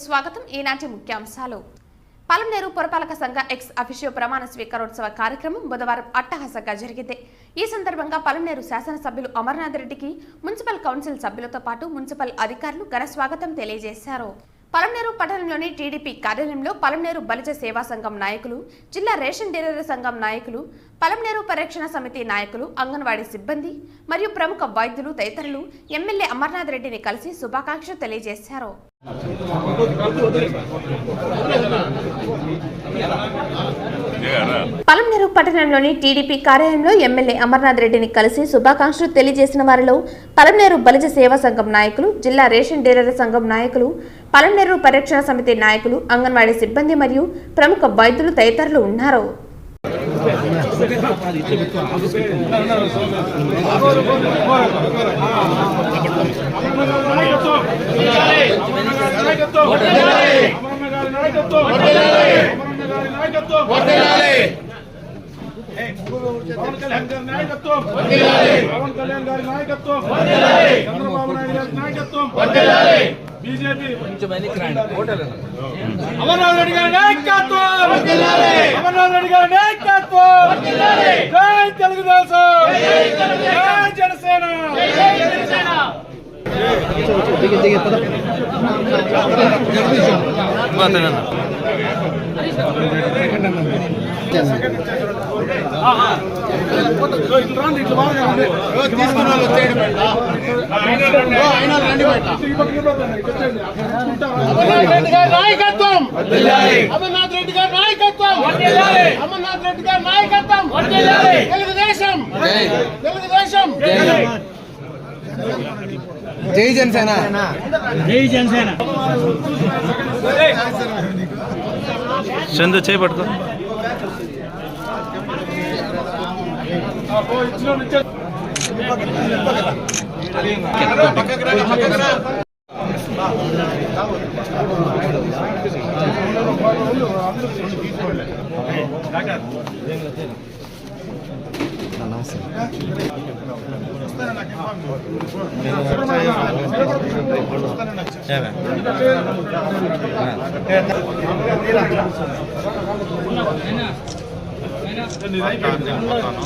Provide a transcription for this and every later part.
స్వాగతం. ఈనాటి ముఖ్యాంశాలు. పలమనేరు పురపాలక సంఘ ఎక్స్ అఫిషియో ప్రమాణ స్వీకారోత్సవ కార్యక్రమం బుధవారం అట్టహాసంగా జరిగింది. ఈ సందర్భంగా పలమనేరు శాసనసభ్యులు అమర్నాథ్ రెడ్డికి మున్సిపల్ కౌన్సిల్ సభ్యులతో పాటు మున్సిపల్ అధికారులు ఘన స్వాగతం తెలియజేశారు. పలమనేరు పట్టణంలోని టీడీపీ కార్యాలయంలో పలమనేరు బలిజ సేవా సంఘం నాయకులు, జిల్లా రేషన్ డీలర్ సంఘం నాయకులు, పలమనేరు పరిరక్షణ సమితి నాయకులు, అంగన్వాడీ సిబ్బంది మరియు ప్రముఖ వైద్యులు తదితరులు ఎమ్మెల్యే అమర్నాథ్ రెడ్డిని కలిసి శుభాకాంక్షలు తెలియజేశారు. పలమనేరు పట్టణంలోని టీడీపీ కార్యాలయంలో ఎమ్మెల్యే అమర్నాథ్ రెడ్డిని కలిసి శుభాకాంక్షలు తెలియజేసిన వారిలో పలమనేరు బలిజ సేవా సంఘం నాయకులు, జిల్లా రేషన్ డీలర్ సంఘం నాయకులు, పలమనేరు పరిరక్షణ సమితి నాయకులు, అంగన్వాడీ సిబ్బంది మరియు ప్రముఖ వైద్యులు తదితరులు ఉన్నారు. పవన్ కళ్యాణ్ గారి నాయకత్వం, చంద్రబాబు నాయుడు గారి నాయకత్వం, బీజేపీ అమర్నాథ్ రెడ్డి గారి నాయకత్వం, అమర్నాథ్ రెడ్డి గారి నాయకత్వం, జై తెలుగుదేశం, జై జనసేన. అమర్నాథ్ రెడ్డి గారి నాయకత్వం, అమర్నాథ్ రెడ్డి గారి నాయకత్వం, అమర్నాథ్ రెడ్డి గారి నాయకత్వం, తెలుగుదేశం, తెలుగుదేశం, జై జనసేన, జై జనసేన. చందు చేపట్టుకో.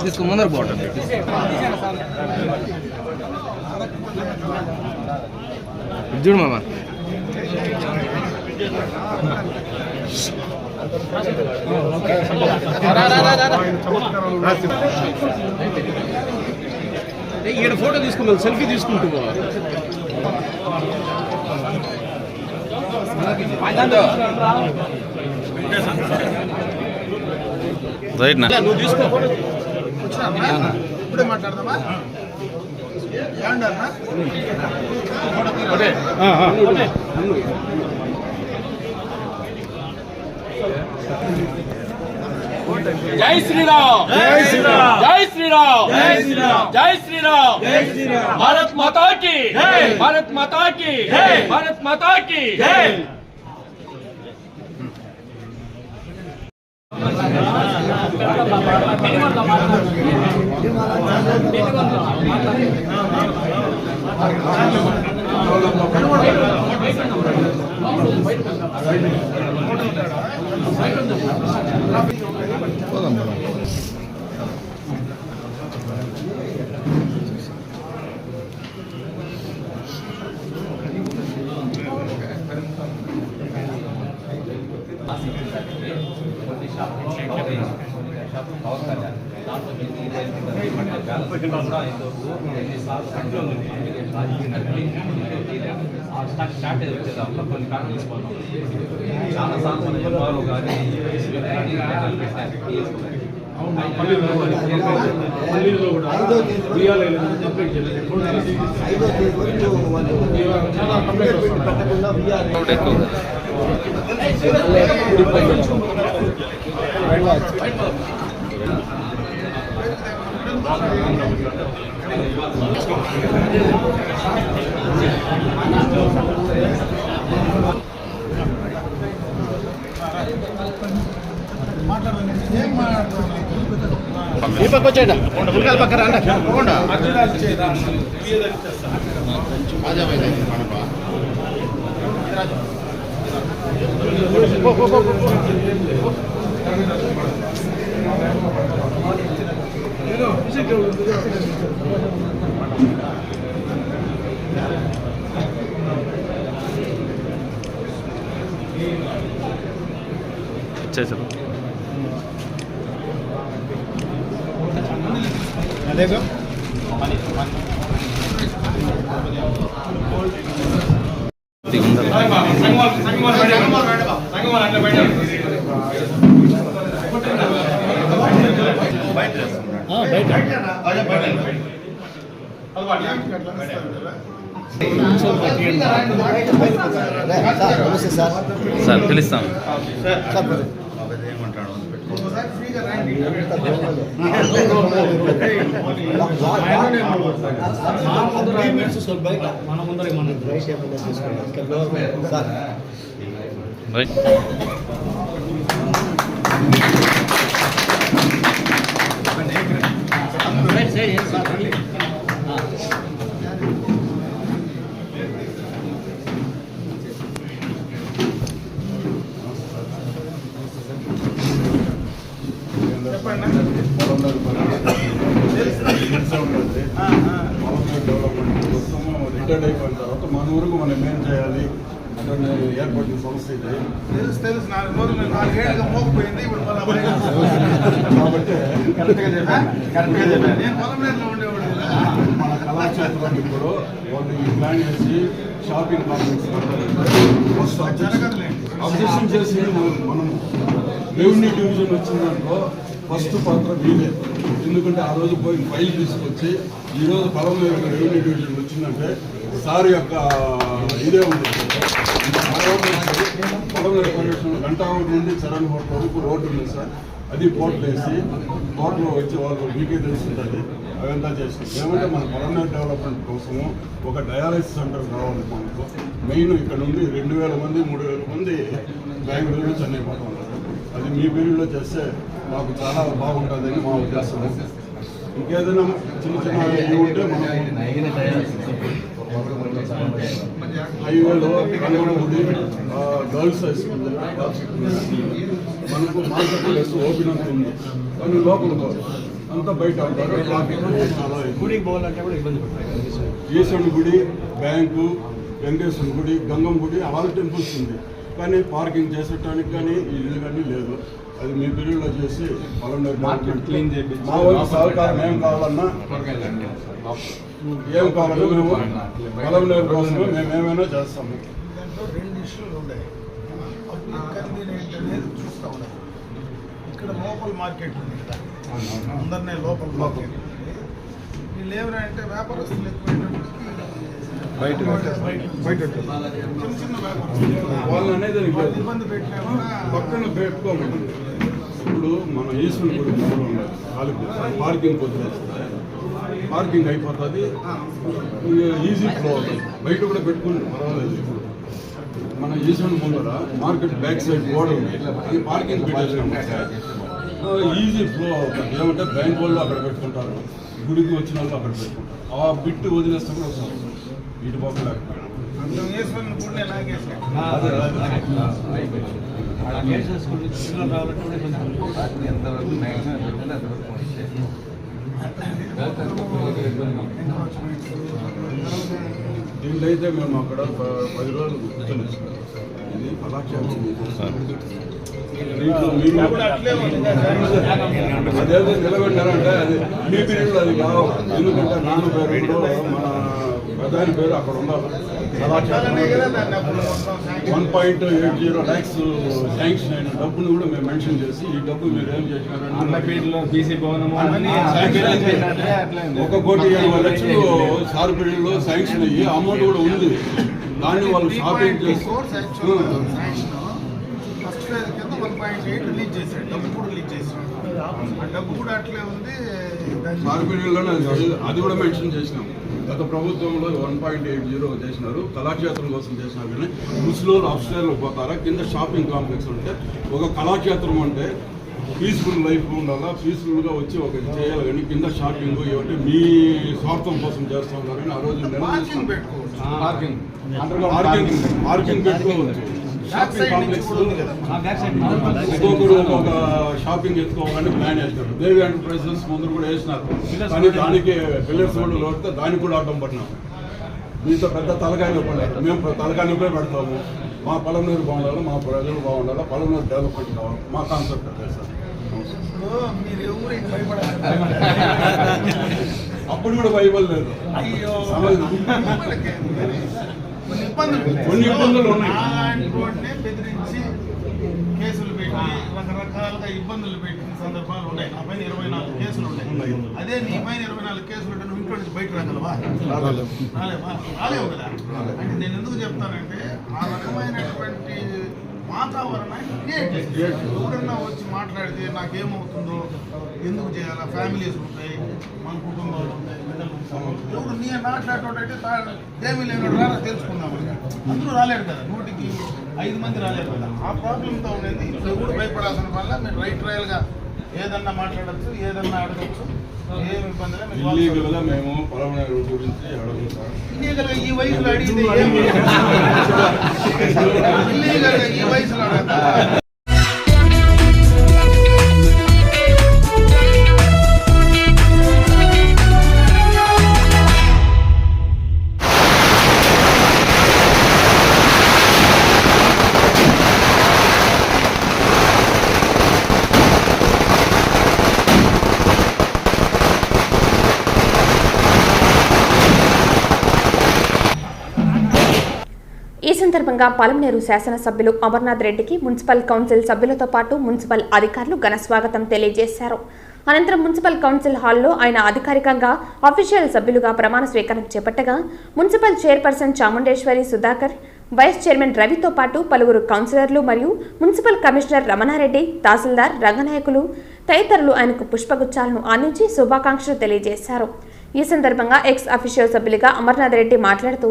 इसको मंदर बोर्ड जुड़ मामा ఇక్కడ ఫోటో తీసుకుంటాం, సెల్ఫీ తీసుకుంటూ రైట్ నా నువ్వు తీసుకో. ఇప్పుడే మాట్లాడదామా? జై శ్రీరామ్, జై శ్రీరామ్, జై శ్రీరామ్, జై శ్రీరామ్, జై శ్రీరామ్, జై శ్రీరామ్. భారత్ మాతా కీ జై, భారత్ మాతా కీ జై, భారత్ మాతా కీ జై. చాలా సార్లు చెప్పారు కానీ ఈ పక్క వచ్చేయండి ఉరకాల పక్క రండి చేసాం అదేగా సార్ పిలుస్తాం రిటైర్డ్ అయిపోయిన తర్వాత మన ఊరికి మనం ఏం చేయాలి అంటే ఏర్పడిన సంస్థ ఇది తెలుసు 4 రోజులు 4 ఏళ్ళుగా మోకపోయింది ఇప్పుడు కాబట్టి నేను పొలంలో ఉండేవాడు మన కళాక్షేత్రం ఇప్పుడు వాళ్ళు ఈ ప్లాన్ చేసి షాపింగ్ కాంప్లెక్స్ అబ్జెక్షన్ చేసి మనం రెవెన్యూ డివిజన్ వచ్చిందనుకో ఫస్ట్ పాత్ర మీదే. ఎందుకంటే ఆ రోజు పోయి ఫైల్ తీసుకొచ్చి ఈరోజు పొలంలో రెవెన్యూ డివిజన్ వచ్చిందంటే సార్ యొక్క ఇదే ఉంది. పొలంలో గంట నుండి చరణ్ హోటల్ వరకు రోడ్డు ఉంది సార్, అది కోట్లు వేసి కోర్టులో వచ్చి వాళ్ళు మీకే తెలుస్తుంటుంది అవంతా చేసి ఏమంటే మన పొలంలో డెవలప్మెంట్ కోసము ఒక డయాలసిస్ సెంటర్ కావాలి మనకు. మెయిన్ ఇక్కడ నుండి 2000 మంది 3000 మంది బెంగళూరు చెన్నై పోతా ఉన్నారు. అది మీ పీరియడ్లో చేస్తే మాకు చాలా బాగుంటుందని మా ఉద్దేశం. ఇంకేదైనా చిన్న చిన్న ఇవి ఉంటే మనం హైవేలో కనగడగుడి గర్ల్స్ హై స్కూల్ మనకు మార్కెట్ ప్లేస్ ఓపెన్ అంత ఉంది, కానీ లోపల పోదు అంతా బయట ఉంటారు. ట్రాఫిక్ చాలా గుడికి పోవాలంటే కూడా ఇబ్బంది పడతాయి. ఈశ్వరుని గుడి, బ్యాంకు, వెంకటేశ్వర గుడి, గంగమ్మ గుడి, ఆల్ టెంపుల్స్ ఉంది, కానీ పార్కింగ్ చేసేటానికి కానీ ఇల్లు కానీ లేదు. అది మీ పీరియడ్లో చేసి మార్కెట్ క్లీన్ చేయించి మా వాళ్ళకి సహకారం ఏం కావాలన్నా ఏం కావాలన్నా మేము పొలంలో కోసమే మేము ఏమైనా చేస్తాము. దాంట్లో 2 ఇష్యూలు ఉన్నాయి. పబ్లిక్ కన్వీనియంట్ అనేది చూస్తూ ఉన్నాయి. ఇక్కడ లోకల్ మార్కెట్ ఉంది కదా, అందరినీ లోకల్ మార్కెట్. వీళ్ళు ఏమైనా వ్యాపారస్తులు ఎక్కువైనప్పటికీ బయట చిన్న చిన్న వ్యాపారస్తులు వాళ్ళు అనేది ఇబ్బంది పెట్టినా కూడా పక్కన పెట్టుకోమండి. ఇప్పుడు మన ఈశ్వరుని గుడి ముందు ఉండాలి, పార్కింగ్ వదిలేస్తే పార్కింగ్ అయిపోతుంది, ఈజీ ఫ్లో అవుతుంది. బయట కూడా పెట్టుకుని పర్వాలేదు. ఇప్పుడు మన ఈశ్వరుని ముందర మార్కెట్ బ్యాక్ సైడ్ గోడ ఉంది, అది పార్కింగ్ పెట్టేసినామంటే ఈజీ ఫ్లో అవుతుంది. ఏమంటే బ్యాంక్ వాళ్ళు అక్కడ పెట్టుకుంటారు, గుడికి వచ్చిన వాళ్ళు అక్కడ పెట్టుకుంటారు. ఆ బిట్టు వదిలేస్తే కూడా వస్తుంది. ఇటు పక్క లేకపోయినా ఈశ్వరుని గుడిని లాగేసాం. దీంట్లో అయితే మేము అక్కడ 10 రోజులు కూర్చొని ఇది కళాక్షేత్రం. దీంట్లో మీరు అదేదో నిలబెట్టారంటే అది మీ పీరియడ్లో అది కావాలి. ఎందుకంటే నాన్న పేరు కూడా మన ప్రధాని పేరు అక్కడ ఉండాలి. 1.80 lakhs శాంక్షన్ అయిన డబ్బును కూడా మేము మెన్షన్ చేసి ఈ డబ్బు మీరు ఏం చేసినారంటే 1,70,00,000 సార్ పీరియడ్లో శాంక్షన్ అయ్యి అమౌంట్ కూడా ఉంది. దాన్ని వాళ్ళు షాపింగ్ చేసి ఫస్ట్ ఫేజ్ కింద 1.8 రిలీజ్ చేశాడు, డబ్బు కూడా రిలీజ్ చేశాడు. ఆ డబ్బు కూడా అట్లే ఉంది. మార్పిడిలోనే అది కూడా మెన్షన్ చేసినాం. గత ప్రభుత్వంలో 1.80 చేసినారు, కళాక్షేత్రం కోసం చేసినారు. కానీ ముస్లింలు అప్స్టైర్లో పోతారా, కింద షాపింగ్ కాంప్లెక్స్ ఉంటే ఒక కళాక్షేత్రం అంటే పీస్ఫుల్ లైఫ్ ఉండాలా, పీస్ఫుల్గా వచ్చి ఒక చేయాలి. కానీ కింద షాపింగ్ ఇవన్నీ మీ స్వార్థం కోసం చేస్తూ ఉన్నారు. కానీ ఆ రోజు పార్కింగ్ పెట్టుకోవచ్చు, పార్కింగ్ పెట్టుకోవచ్చు. షాపింగ్ కాంప్లెక్స్ ఒక్కొక్కరు ఒక్కొక్క షాపింగ్ ఎత్తుకోవాలని ప్లాన్ చేసినారు. దేవి ఎంటర్ప్రైజెస్ ముందు కూడా వేసినారు. కానీ దానికి పిల్లర్స్ కూడా పడితే దానికి కూడా అడ్డం పడినాము. మీతో పెద్ద తలకాయలు పడలేదు. మేము తలకాయలు కూడా పెడతాము. మా పలమనేరు బాగుండాలి, మా ప్రజలు బాగుండాలి, పలమనేరు డెవలప్మెంట్ కావాలి. మా కాన్సెప్ట్ అదే సార్. మీరు ఎవరికి భయపడాలి? అప్పుడు కూడా బైబల్ లేదు. కొన్ని ఇబ్బందులు ఉన్నాయి. రోడ్నే బెదిరించి కేసులు పెట్టి రకరకాలుగా ఇబ్బందులు పెట్టిన సందర్భాలు ఉన్నాయి. నా పైన 24 కేసులు ఉన్నాయి. అదే నీ పైన 24 కేసులు ఉంటే నువ్వు ఇంట్లో నుంచి బయట రాగలవా? రాలేవు కదా. అంటే నేను ఎందుకు చెప్తానంటే ఆ రకమైనటువంటి వాతావరణాన్ని ఎవరన్నా వచ్చి మాట్లాడితే నాకేమవుతుందో, ఎందుకు చేయాలా, ఫ్యామిలీస్ ఉంటాయి, మన కుటుంబాలు ఉంటాయి, బిడ్డలు ఉంటాయి. ఎవరు నీ మాట్లాడేటోటైతే ఏమీ లేనోడు రారా తెలుసుకుందామని. అందరూ రాలేరు కదా, 100కి 5 మంది రాలేరు కదా. ఆ ప్రాబ్లంతో ఉండేది. ఎవరు భయపడాల్సిన వల్ల మీరు రైట్ రాయల్గా ఏదన్నా మాట్లాడచ్చు, ఏదన్నా అడగచ్చు. ఏమి ఇబ్బంది ఇల్లీగల్గా మేము పలమనేరు గురించి అడగదు సార్. ఇల్లీగల్గా ఈ వయసులో అడిగితే ఏమి ఇల్లీగల్గా ఈ వయసులో అడగదా? ఈ సందర్భంగా పలమనేరు శాసనసభ్యులు అమర్నాథ్ రెడ్డికి మున్సిపల్ కౌన్సిల్ సభ్యులతో పాటు మున్సిపల్ అధికారులు ఘన స్వాగతం తెలియజేశారు. అనంతరం మున్సిపల్ కౌన్సిల్ హాల్లో ఆయన అధికారికంగా అఫీషియల్ సభ్యులుగా ప్రమాణ స్వీకారం చేపట్టగా municipal chairperson Chamundeswari Sudhakar, vice chairman రవితో పాటు పలువురు కౌన్సిలర్లు మరియు మున్సిపల్ కమిషనర్ రమణారెడ్డి, తహసీల్దార్ రంగనాయకులు తదితరులు ఆయనకు పుష్పగుచ్చాలను అందించి శుభాకాంక్షలు తెలియజేశారు. ఈ సందర్భంగా ఎక్స్ అఫీషియల్ సభ్యులుగా అమర్నాథ్ రెడ్డి మాట్లాడుతూ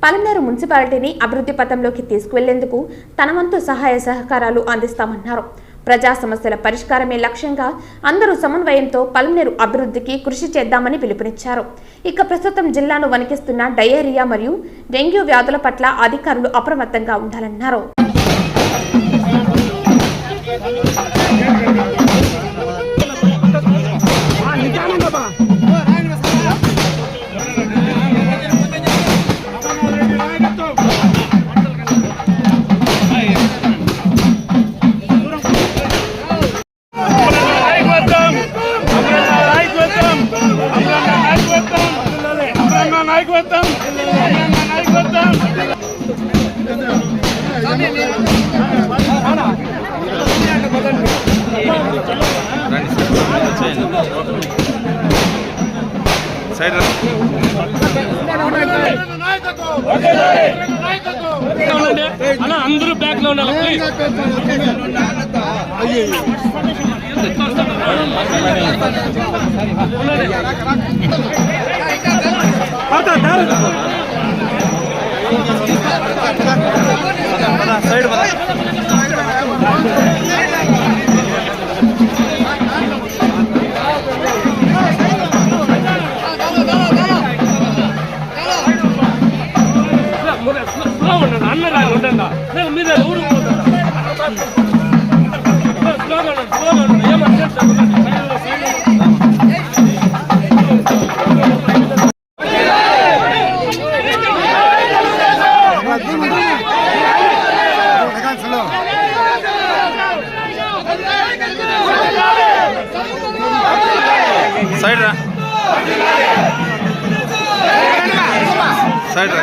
పలమనేరు మున్సిపాలిటీని అభివృద్ధి పథంలోకి తీసుకువెళ్లేందుకు తన వంతు సహాయ సహకారాలు అందిస్తామన్నారు. ప్రజా సమస్యల పరిష్కారమే లక్ష్యంగా అందరూ సమన్వయంతో పలమనేరు అభివృద్ధికి కృషి చేద్దామని పిలుపునిచ్చారు. ఇక ప్రస్తుతం జిల్లాను వణికిస్తున్న డయేరియా మరియు డెంగ్యూ వ్యాధుల పట్ల అధికారులు అప్రమత్తంగా ఉండాలన్నారు. అందరూ బ్యాక్ లో ఉండాలి. సైడ్ అన్నరా ఉండండి మీద ఊరుకుపోతాను. సైడ్ రా, సైడ్ రా.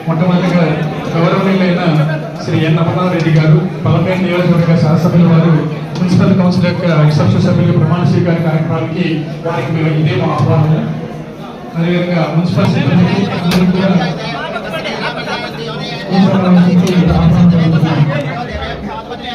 మొట్టమొదటిగా గౌరవనీయులైన శ్రీ ఎన్ అమర్నాథ్ రెడ్డి గారు పలమనేరు నియోజకవర్గ శాసనసభ్యుల వారు మున్సిపల్ కౌన్సిల్ యొక్క ఎక్సెప్షన్ సభ్యులు ప్రమాణ స్వీకార కార్యక్రమానికి వారికి మేము ఇదే మా ఆహ్వానం. అదేవిధంగా మున్సిపల్ సిబ్బందికి అందరూ కూడా ఈ సమావేశానికి ఆహ్వానం జరుగుతుంది.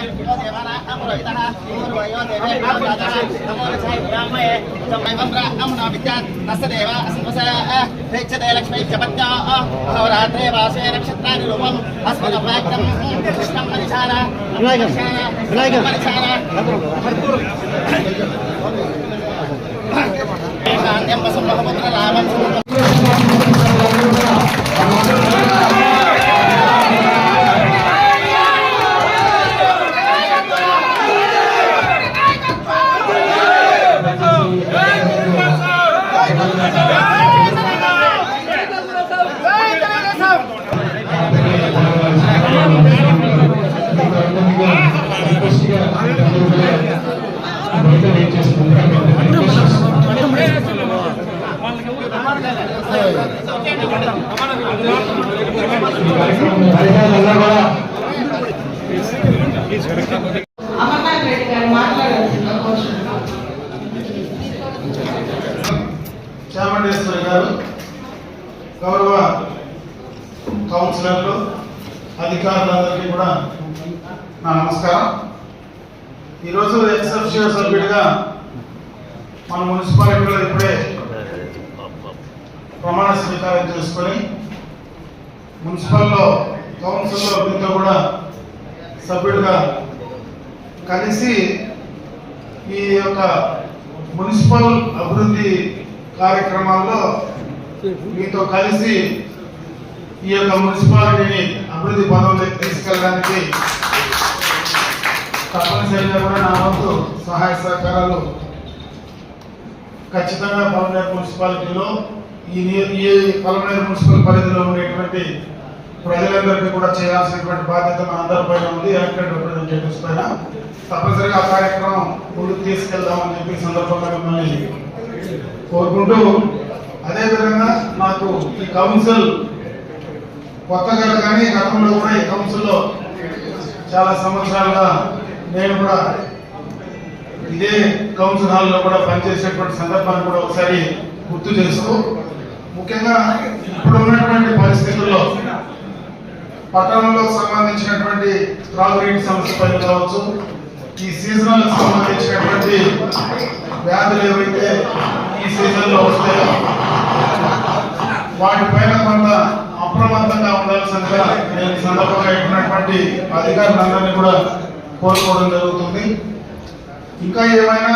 అమర్నాథ్ రెడ్డి గారు మాట్లాడాల్సిందిగా కోరుతున్నాను. చాముండేశ్వరి గారు, గౌరవ కౌన్సిలర్లు, అధికారులందరికీ కూడా నా నమస్కారం. ఈరోజు ఎక్సెప్షన్ సభ్యుడిగా మన మున్సిపాలిటీలో ఇప్పుడే ప్రమాణ స్వీకారం చేసుకొని మున్సిపల్లో కౌన్సిల్లో మీతో కూడా సభ్యుడిగా కలిసి ఈ యొక్క మున్సిపల్ అభివృద్ధి కార్యక్రమాల్లో మీతో కలిసి ఈ యొక్క మున్సిపాలిటీని అభివృద్ధి పదంలోకి తీసుకెళ్ళడానికి తప్పనిసరిగా కూడా నా వంతు సహాయ సహకారాలు ఖచ్చితంగా పలమనేరు మున్సిపాలిటీలో ఈ పలమనేరు మున్సిపల్ పరిధిలో ఉండేటువంటి ప్రజలందరికీ కూడా చేయాల్సినటువంటి బాధ్యత మన అందరిపైన ఉంది. ఎలక్టెడ్ రిప్రజెంటేటివ్స్ పైన తప్పనిసరిగా ఆ కార్యక్రమం ముందుకు తీసుకెళ్దామని చెప్పి సందర్భంగా మిమ్మల్ని కోరుకుంటూ, అదేవిధంగా నాకు ఈ కౌన్సిల్ కొత్తగా కానీ గతంలో కూడా ఈ కౌన్సిల్లో చాలా సంవత్సరాలుగా నేను కూడా ఇదే కౌన్సిల్ హాల్లో కూడా పనిచేసేటువంటి సందర్భాన్ని కూడా ఒకసారి గుర్తు చేస్తూ, ముఖ్యంగా ఇప్పుడు ఉన్నటువంటి పరిస్థితుల్లో పట్టణంలో సంబంధించినటువంటి త్రాగునీటి సమస్య పైన కావచ్చు, ఈ సీజనల్ సంబంధించినటువంటి వ్యాధులు ఏవైతే ఈ సీజన్లో వస్తాయో వాటిపైన కొంత అప్రమత్తంగా ఉండాల్సిందిగా నేను ఈ సందర్భంగా ఇచ్చినటువంటి అధికారులందరినీ కూడా కోరుకోవడం జరుగుతుంది. ఇంకా ఏమైనా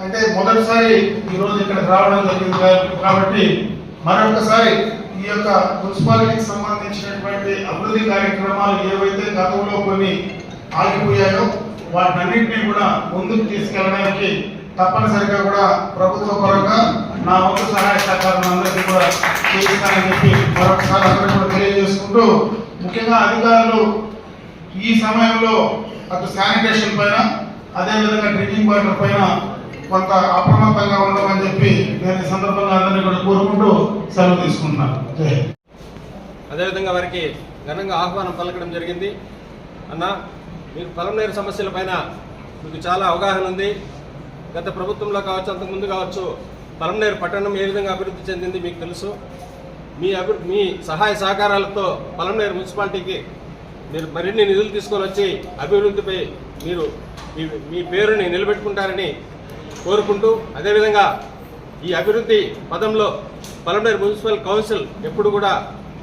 అంటే మొదటిసారి ఈరోజు ఇక్కడికి రావడం జరిగింది కాబట్టి మరొకసారి ఈ యొక్క మున్సిపాలిటీకి సంబంధించినటువంటి అభివృద్ధి కార్యక్రమాలు ఏవైతే గతంలో కొన్ని ఆగిపోయాయో వాటన్నింటినీ కూడా ముందుకు తీసుకెళ్ళడానికి తప్పనిసరిగా కూడా ప్రభుత్వ పరంగా నా వంతు సహాయ సహకారం అందరికీ కూడా చేస్తానని చెప్పి మరొకసారి అందరూ కూడా తెలియజేసుకుంటూ, ముఖ్యంగా అధికారులు ఈ సమయంలో అటు శానిటేషన్ పైన అదేవిధంగా డ్రింకింగ్ వాటర్ పైన కొంత అప్రమత్తంగా ఉండమని చెప్పి నేను ఈ సందర్భంగా అందరినీ కూడా కోరుకుంటూ సెలవు తీసుకుంటున్నాను. జై హింద్. అదేవిధంగా వారికి ఘనంగా ఆహ్వానం పలకడం జరిగింది. అన్న, మీకు పలమనేరు సమస్యల పైన మీకు చాలా అవగాహన ఉంది. గత ప్రభుత్వంలో కావచ్చు, అంతకుముందు కావచ్చు, పలమనేరు పట్టణం ఏ విధంగా అభివృద్ధి చెందింది మీకు తెలుసు. మీ సహాయ సహకారాలతో పలమనేరు మున్సిపాలిటీకి మీరు మరిన్ని నిధులు తీసుకొని వచ్చి అభివృద్ధిపై మీరు మీ పేరుని నిలబెట్టుకుంటారని కోరుకుంటూ, అదేవిధంగా ఈ అభివృద్ధి పదంలో పలమనేరు మున్సిపల్ కౌన్సిల్ ఎప్పుడు కూడా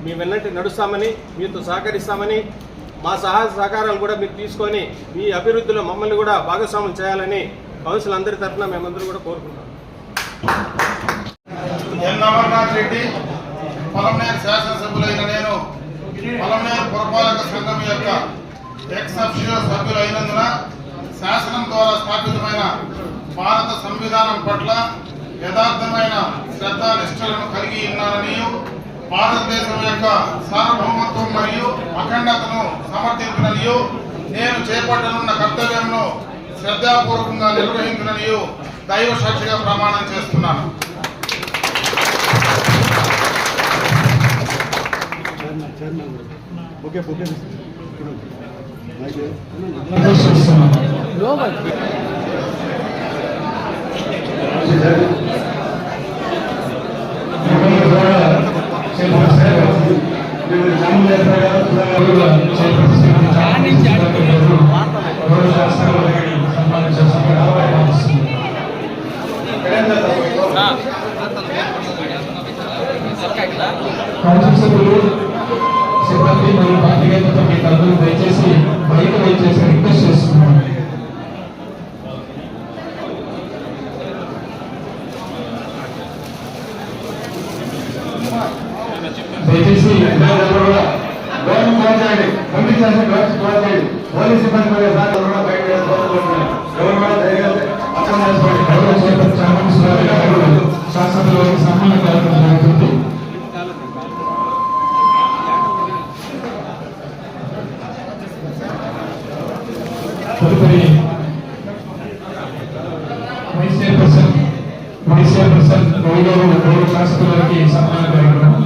మీ వెన్నట్టు నడుస్తామని, మీతో సహకరిస్తామని, మా సహాయ సహకారాలు కూడా మీరు తీసుకొని మీ అభివృద్ధిలో మమ్మల్ని కూడా భాగస్వామ్యం చేయాలని కౌన్సిల్ అందరి తరఫున మేమందరూ కూడా కోరుకుంటాం. ఎన్ అమర్నాథ్ రెడ్డి, పలమనేరు శాసనసభ్యులైన నేను పలమనేరు పురపాలక సంఘం యొక్క ఎక్స్ అఫిషియో సభ్యులైనందున శాసనం ద్వారా స్థాపితమైన భారత సంవిధానం పట్ల యథార్థమైన శ్రద్ధానిష్టలను కలిగి ఉన్నానని, భారతదేశం యొక్క సార్వభౌమత్వం మరియు అఖండతను సమర్థించుననియు, నేను చేపట్టనున్న కర్తవ్యంను శ్రద్ధాపూర్వకంగా నిర్వహించుననియు దైవ సాక్షిగా ప్రమాణం చేస్తున్నాను. కౌన్సిల్ సభ్యులు సిబ్బంది మరియు పాత్రికేయులతో మీ తరఫున దయచేసి బయట దయచేసి రిక్వెస్ట్ చేస్తున్నాను. దయచేసి పోలీస్ సిబ్బంది శాసనసభలోకి సన్మాన కార్యక్రమం జరుగుతుంది. తదుపరి వైస్ చైర్పర్సన్ గౌరవ శాసకులకి సన్మాన కార్యక్రమం.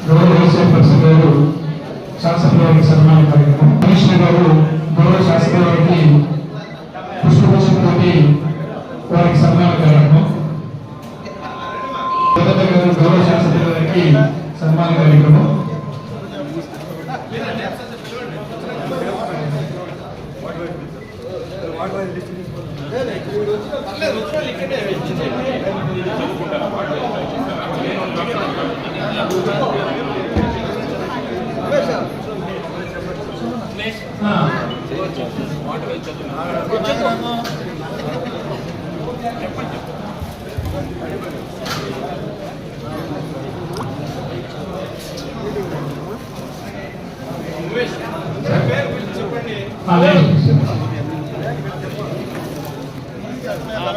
గౌరవ వైస్ చైర్పర్సన్ గారు శాసనసభలోకి సన్మాన కార్యక్రమం. కమిషనర్ గారు గౌరవ శాసనసభలోకి పుష్పగుచ్చంతో వారికి సన్మాన కార్యక్రమం. గౌరవ శాసనసభకి సన్మాన కార్యక్రమం.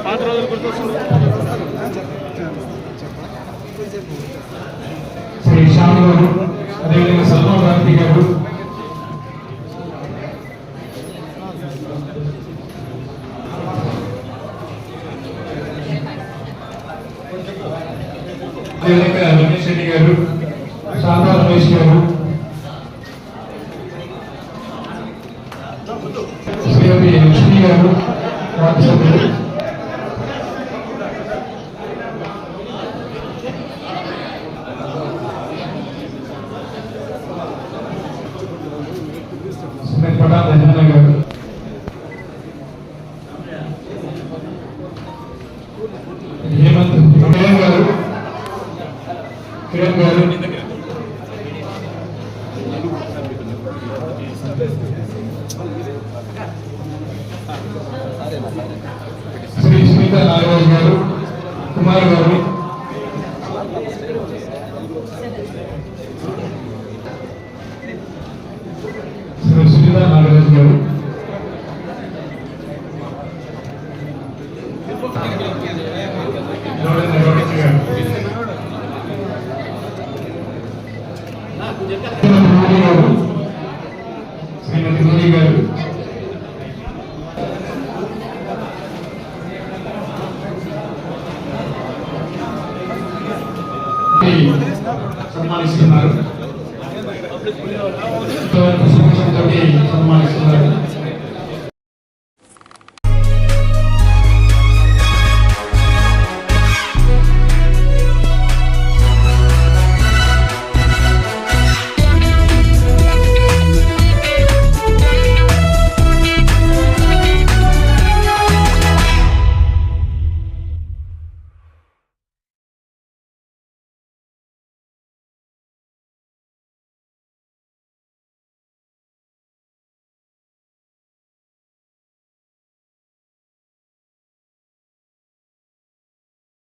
పాత రోజులు గుర్తొస్తుంది. శ్రీ శ్యామ్ గారు, అదేవిధంగా సల్మాన్ గాంధీ గారు, అదేవిధంగా రమేష్ రెడ్డి గారు, శాంతా రమేష్ గారు, శ్రీమతి లక్ష్మి గారు, వార్డు సభ్యులు, శ్రీమతి పటాన్ రజన గారు, హేమంత్ కిరణ్ గారు, శ్రీ స్మిత నాగరాజు గారు, కుమార్ గారు, శ్రీ సునీత నాగరాజు గారు, శ్రీమతి మోదీ గారు, సన్మానిస్తున్నారు. సన్మానిస్తున్నారు.